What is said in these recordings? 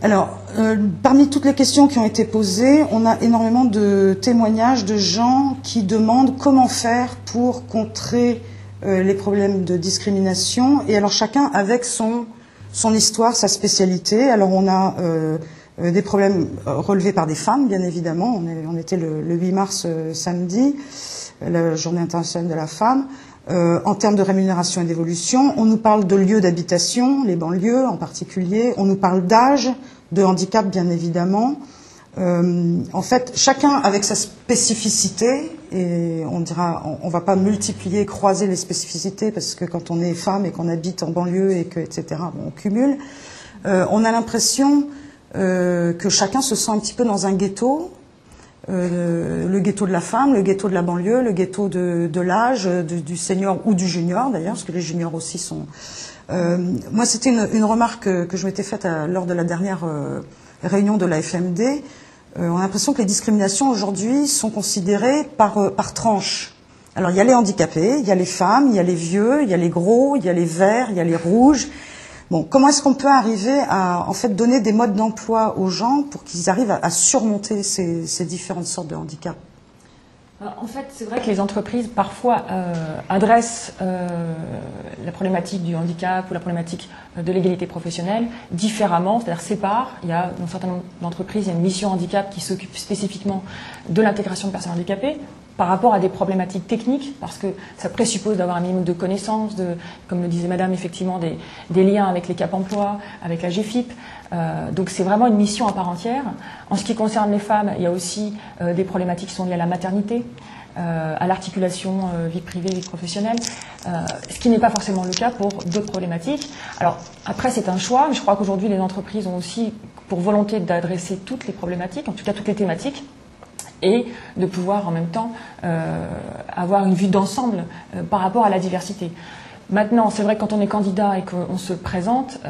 Alors, parmi toutes les questions qui ont été posées, on a énormément de témoignages de gens qui demandent comment faire pour contrer les problèmes de discrimination. Et alors, chacun avec son histoire, sa spécialité. Alors, on a des problèmes relevés par des femmes, bien évidemment. On était le 8 mars samedi, la Journée internationale de la femme. En termes de rémunération et d'évolution, on nous parle de lieux d'habitation, les banlieues en particulier, on nous parle d'âge, de handicap bien évidemment. En fait, chacun avec sa spécificité, et on va pas multiplier, croiser les spécificités, parce que quand on est femme et qu'on habite en banlieue et que etc., bon, on cumule. On a l'impression que chacun se sent un petit peu dans un ghetto. Le ghetto de la femme, le ghetto de la banlieue, le ghetto de l'âge, du senior ou du junior d'ailleurs, parce que les juniors aussi sont... moi, c'était une remarque que je m'étais faite lors de la dernière réunion de la FMD. On a l'impression que les discriminations aujourd'hui sont considérées par tranche. Alors, il y a les handicapés, il y a les femmes, il y a les vieux, il y a les gros, il y a les verts, il y a les rouges. Bon, comment est-ce qu'on peut arriver à en fait donner des modes d'emploi aux gens pour qu'ils arrivent à surmonter ces différentes sortes de handicaps? En fait, c'est vrai que les entreprises parfois adressent la problématique du handicap ou la problématique de l'égalité professionnelle différemment, c'est-à-dire séparent. Il y a dans certaines entreprises, il y a une mission handicap qui s'occupe spécifiquement de l'intégration de personnes handicapées par rapport à des problématiques techniques, parce que ça présuppose d'avoir un minimum de connaissances, comme le disait Madame, effectivement, des liens avec les Cap Emploi, avec la GFIP. Donc c'est vraiment une mission à part entière. En ce qui concerne les femmes, il y a aussi des problématiques qui sont liées à la maternité, à l'articulation vie privée, vie professionnelle, ce qui n'est pas forcément le cas pour d'autres problématiques. Alors après c'est un choix, mais je crois qu'aujourd'hui les entreprises ont aussi pour volonté d'adresser toutes les problématiques, en tout cas toutes les thématiques, et de pouvoir en même temps avoir une vue d'ensemble par rapport à la diversité. Maintenant, c'est vrai que quand on est candidat et qu'on se présente,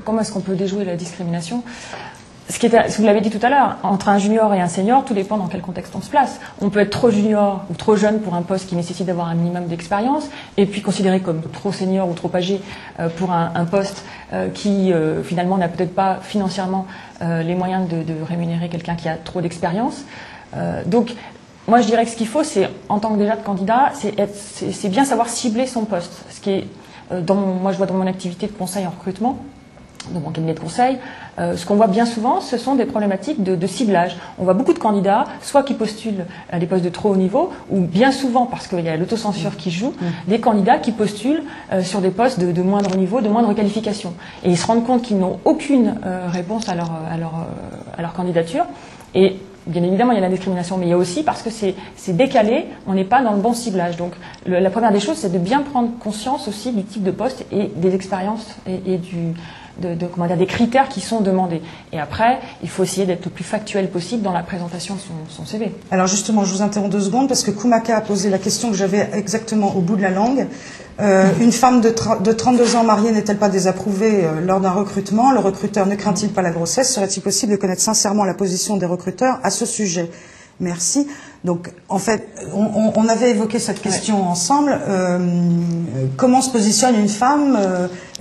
comment est-ce qu'on peut déjouer la discrimination? Vous l'avez dit tout à l'heure, entre un junior et un senior, tout dépend dans quel contexte on se place. On peut être trop junior ou trop jeune pour un poste qui nécessite d'avoir un minimum d'expérience, et puis considéré comme trop senior ou trop âgé pour un poste qui finalement n'a peut-être pas financièrement les moyens de rémunérer quelqu'un qui a trop d'expérience. Donc, moi je dirais que ce qu'il faut, c'est, en tant que déjà de candidat, c'est bien savoir cibler son poste. Ce qui est, moi je vois dans mon activité de conseil en recrutement, dans mon cabinet de conseil, ce qu'on voit bien souvent, ce sont des problématiques de ciblage. On voit beaucoup de candidats, soit qui postulent à des postes de trop haut niveau, ou bien souvent, parce qu'il y a l'autocensure qui joue, des candidats qui postulent sur des postes de moindre niveau, de moindre qualification. Et ils se rendent compte qu'ils n'ont aucune réponse à leur candidature. Et bien évidemment, il y a la discrimination, mais il y a aussi parce que c'est décalé, on n'est pas dans le bon ciblage. Donc, la première des choses, c'est de bien prendre conscience aussi du type de poste et des expériences et des critères qui sont demandés. Et après, il faut essayer d'être le plus factuel possible dans la présentation de son CV. Alors justement, je vous interromps 2 secondes parce que Koumaka a posé la question que j'avais exactement au bout de la langue. Une femme de 32 ans mariée n'est-elle pas désapprouvée lors d'un recrutement? Le recruteur ne craint-il pas la grossesse? Serait-il possible de connaître sincèrement la position des recruteurs à ce sujet? Merci. Donc, en fait, on avait évoqué cette question ensemble. Comment se positionne une femme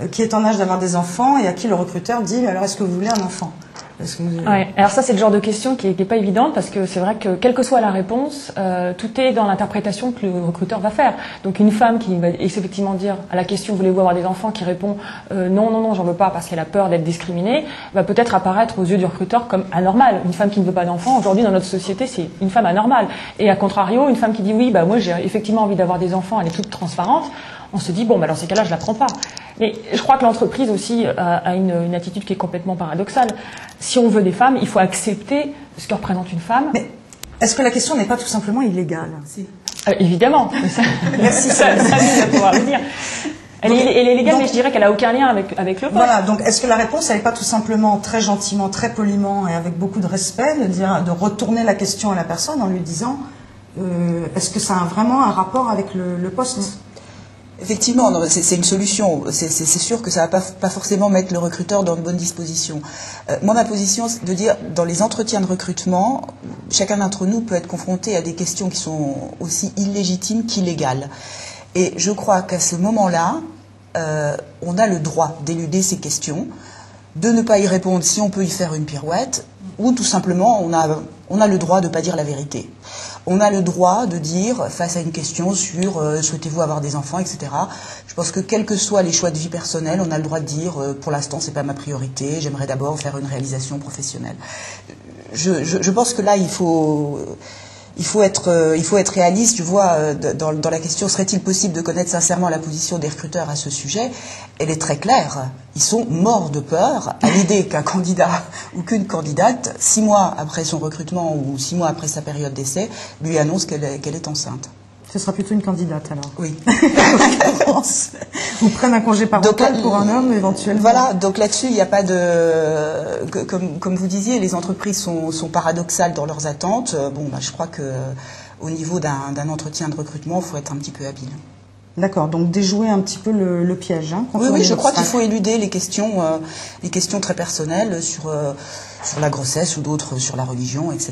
qui est en âge d'avoir des enfants et à qui le recruteur dit « Alors, est-ce que vous voulez un enfant ?» Ouais. Alors ça, c'est le genre de question qui est pas évidente, parce que c'est vrai que quelle que soit la réponse, tout est dans l'interprétation que le recruteur va faire. Donc une femme qui va effectivement dire à la question « Voulez-vous avoir des enfants ?» qui répond non, j'en veux pas parce qu'elle a peur d'être discriminée », va peut-être apparaître aux yeux du recruteur comme anormale. Une femme qui ne veut pas d'enfants, aujourd'hui dans notre société, c'est une femme anormale. Et à contrario, une femme qui dit « Oui, moi j'ai effectivement envie d'avoir des enfants, elle est toute transparente », on se dit, bon, dans ces cas-là, je la prends pas. Mais je crois que l'entreprise aussi a une attitude qui est complètement paradoxale. Si on veut des femmes, il faut accepter ce que représente une femme. Mais est-ce que la question n'est pas tout simplement illégale? Évidemment. Merci, ça va pouvoir le dire. Elle est légale, mais je dirais qu'elle n'a aucun lien avec le poste. Voilà, donc est-ce que la réponse, elle n'est pas tout simplement très gentiment, très poliment et avec beaucoup de respect, de retourner la question à la personne en lui disant est-ce que ça a vraiment un rapport avec le poste? Effectivement, c'est une solution. C'est sûr que ça ne va pas forcément mettre le recruteur dans de bonnes dispositions. Moi, ma position, c'est de dire, dans les entretiens de recrutement, chacun d'entre nous peut être confronté à des questions qui sont aussi illégitimes qu'illégales. Et je crois qu'à ce moment-là, on a le droit d'éluder ces questions. de ne pas y répondre si on peut y faire une pirouette, ou tout simplement on a le droit de ne pas dire la vérité. On a le droit de dire, face à une question sur souhaitez-vous avoir des enfants, etc. Je pense que quels que soient les choix de vie personnels, on a le droit de dire pour l'instant c'est pas ma priorité, j'aimerais d'abord faire une réalisation professionnelle. Je pense que là il faut être réaliste. Je vois dans la question serait-il possible de connaître sincèrement la position des recruteurs à ce sujet, elle est très claire. Ils sont morts de peur à l'idée qu'un candidat ou qu'une candidate, 6 mois après son recrutement ou 6 mois après sa période d'essai, lui annonce qu'elle est enceinte. Ce sera plutôt une candidate alors. Oui. Ou prennent un congé parental pour un homme éventuellement. Voilà, donc là-dessus, il n'y a pas de... Comme vous disiez, les entreprises sont paradoxales dans leurs attentes. Bon, je crois qu'au niveau d'un entretien de recrutement, il faut être un petit peu habile. D'accord, donc déjouer un petit peu le piège. Hein, oui, je crois qu'il faut éluder les questions très personnelles sur la grossesse ou d'autres sur la religion, etc.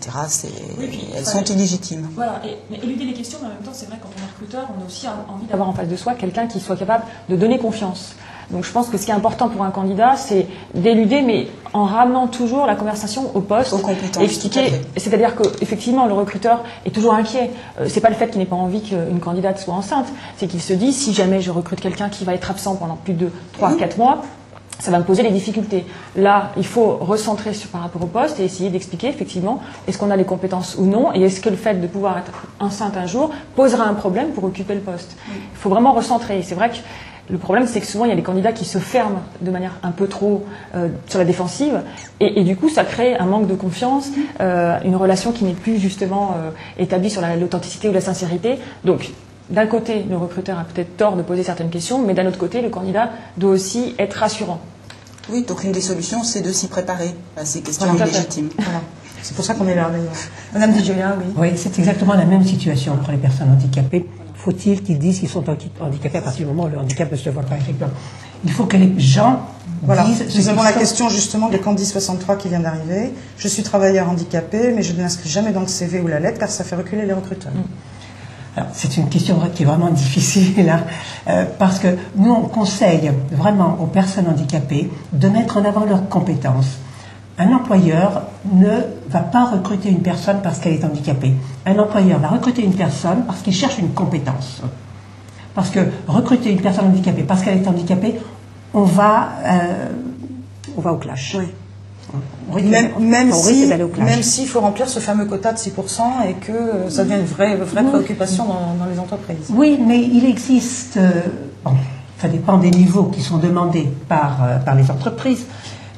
Elles sont illégitimes. Voilà, mais éluder les questions, mais en même temps, c'est vrai, quand on est recruteur, on a aussi envie d'avoir en face de soi quelqu'un qui soit capable de donner confiance. Donc je pense que ce qui est important pour un candidat, c'est d'éluder, mais en ramenant toujours la conversation au poste, aux compétences, expliquer. C'est-à-dire que effectivement, le recruteur est toujours inquiet. C'est pas le fait qu'il n'ait pas envie qu'une candidate soit enceinte, c'est qu'il se dit si jamais je recrute quelqu'un qui va être absent pendant plus de 3-4 mois, ça va me poser des difficultés. Là, il faut recentrer par rapport au poste et essayer d'expliquer effectivement est-ce qu'on a les compétences ou non, et est-ce que le fait de pouvoir être enceinte un jour posera un problème pour occuper le poste. Il faut vraiment recentrer. C'est vrai que le problème, c'est que souvent, il y a des candidats qui se ferment de manière un peu trop sur la défensive. Et du coup, ça crée un manque de confiance, une relation qui n'est plus justement établie sur l'authenticité ou la sincérité. Donc, d'un côté, le recruteur a peut-être tort de poser certaines questions, mais d'un autre côté, le candidat doit aussi être rassurant. Oui, donc une des solutions, c'est de s'y préparer à ces questions illégitimes. Voilà. C'est pour ça qu'on est là, d'ailleurs. Madame Digiola, oui. Oui, c'est exactement la même situation pour les personnes handicapées. Faut-il qu'ils disent qu'ils sont handicapés à partir du moment où le handicap ne se voit pas effectivement. Il faut que les gens disent... Nous avons la question justement de Candy 63 qui vient d'arriver. Je suis travailleur handicapé, mais je ne l'inscris jamais dans le CV ou la lettre car ça fait reculer les recruteurs. Alors, c'est une question qui est vraiment difficile, hein, parce que nous, on conseille vraiment aux personnes handicapées de mettre en avant leurs compétences. Un employeur ne va pas recruter une personne parce qu'elle est handicapée. Un employeur va recruter une personne parce qu'il cherche une compétence. Parce que recruter une personne handicapée parce qu'elle est handicapée, on va au clash. Oui. Même s'il faut remplir ce fameux quota de 6% et que ça devient une vraie préoccupation dans les entreprises. Oui, mais il existe... ça dépend des niveaux qui sont demandés par les entreprises.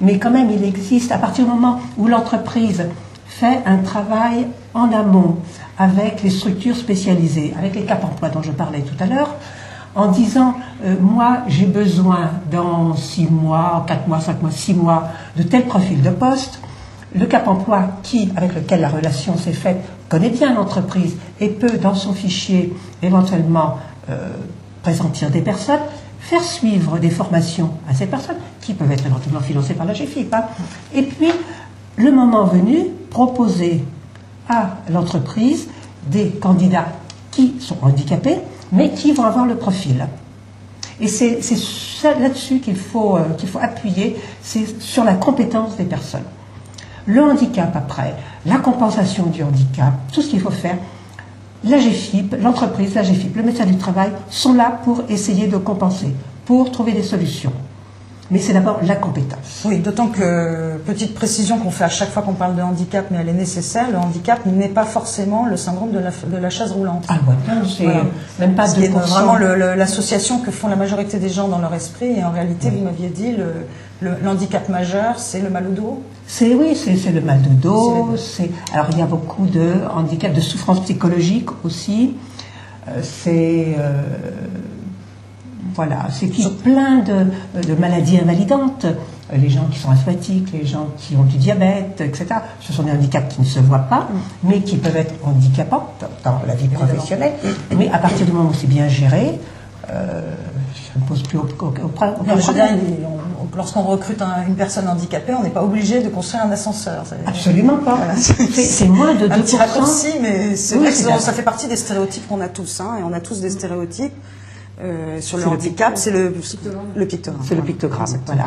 Mais quand même, il existe, à partir du moment où l'entreprise fait un travail en amont avec les structures spécialisées, avec les Cap Emploi dont je parlais tout à l'heure, en disant, moi, j'ai besoin dans 6 mois, 4 mois, 5 mois, 6 mois, de tel profil de poste. Le Cap Emploi, avec lequel la relation s'est faite, connaît bien l'entreprise et peut, dans son fichier, éventuellement présenter des personnes, faire suivre des formations à ces personnes, qui peuvent être éventuellement financées par la GFIP. Hein. Et puis, le moment venu, proposer à l'entreprise des candidats qui sont handicapés, mais qui vont avoir le profil. Et c'est là-dessus qu'il faut appuyer, c'est sur la compétence des personnes. Le handicap après, la compensation du handicap, tout ce qu'il faut faire, la GFIP, l'entreprise, la GFIP, le médecin du travail sont là pour essayer de compenser, pour trouver des solutions. Mais c'est d'abord la compétence. Oui, d'autant que, petite précision qu'on fait à chaque fois qu'on parle de handicap, mais elle est nécessaire, le handicap n'est pas forcément le syndrome de la chaise roulante. Ah ouais, c'est même pas 2%. C'est vraiment l'association que font la majorité des gens dans leur esprit, et en réalité, vous m'aviez dit, le handicap majeur, c'est le mal au dos. C'est le mal de dos. Alors il y a beaucoup de handicaps, de souffrances psychologiques aussi. Voilà, c'est plein de maladies invalidantes. Les gens qui sont asthmatiques, les gens qui ont du diabète, etc. Ce sont des handicaps qui ne se voient pas, mais qui peuvent être handicapants dans la vie professionnelle. Mais à partir du moment où c'est bien géré, ça ne pose plus aucun problème. Lorsqu'on recrute une personne handicapée, on n'est pas obligé de construire un ascenseur. Absolument pas. Voilà. C'est moins de 2%. Un petit raccourci, mais c'est vrai que ça fait partie des stéréotypes qu'on a tous. Hein, et on a tous des stéréotypes sur le handicap. C'est le pictogramme. C'est le pictogramme, voilà.